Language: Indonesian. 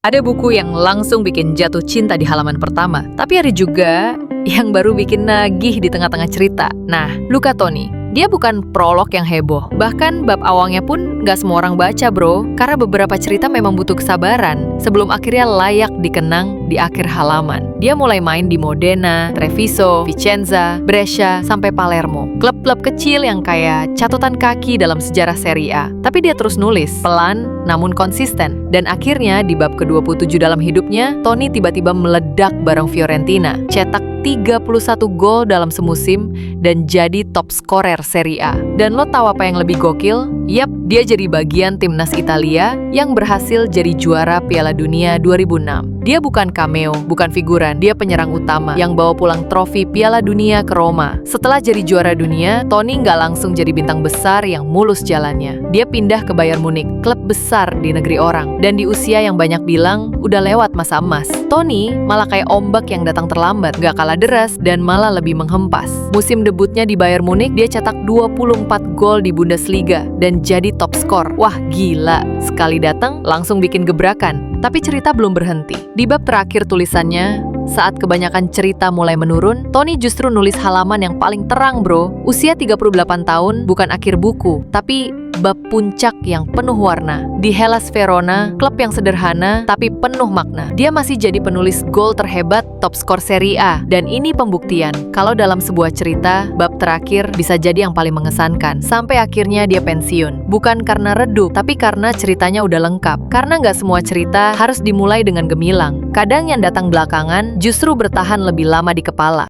Ada buku yang langsung bikin jatuh cinta di halaman pertama, tapi ada juga yang baru bikin nagih di tengah-tengah cerita. Nah, Luca Toni, dia bukan prolog yang heboh. Bahkan bab awalnya pun gak semua orang baca, bro. Karena beberapa cerita memang butuh kesabaran sebelum akhirnya layak dikenang di akhir halaman. Dia mulai main di Modena, Treviso, Vicenza, Brescia, sampai Palermo. Klub-klub kecil yang kayak catatan kaki dalam sejarah Serie A. Tapi dia terus nulis, pelan namun konsisten. Dan akhirnya di bab ke-27 dalam hidupnya, Toni tiba-tiba meledak bareng Fiorentina. Cetak 31 gol dalam semusim dan jadi top scorer Serie A. Dan lo tahu apa yang lebih gokil? Yap, dia jadi bagian timnas Italia yang berhasil jadi juara Piala Dunia 2006. Dia bukan cameo, bukan figuran, dia penyerang utama yang bawa pulang trofi Piala Dunia ke Roma. Setelah jadi juara dunia, Toni nggak langsung jadi bintang besar yang mulus jalannya. Dia pindah ke Bayern Munich, klub besar di negeri orang. Dan di usia yang banyak bilang, udah lewat masa emas. Toni malah kayak ombak yang datang terlambat, gak kalah deras dan malah lebih menghempas. Musim debutnya di Bayern Munich, dia cetak 24 gol di Bundesliga dan jadi top skor. Wah, gila. Sekali datang, langsung bikin gebrakan. Tapi cerita belum berhenti. Di bab terakhir tulisannya, saat kebanyakan cerita mulai menurun, Toni justru nulis halaman yang paling terang, bro. Usia 38 tahun bukan akhir buku, tapi bab puncak yang penuh warna. Di Hellas Verona, klub yang sederhana tapi penuh makna. Dia masih jadi penulis gol terhebat, top skor Serie A. Dan ini pembuktian kalau dalam sebuah cerita, bab terakhir bisa jadi yang paling mengesankan. Sampai akhirnya dia pensiun. Bukan karena redup, tapi karena ceritanya udah lengkap. Karena nggak semua cerita harus dimulai dengan gemilang. Kadang yang datang belakangan justru bertahan lebih lama di kepala.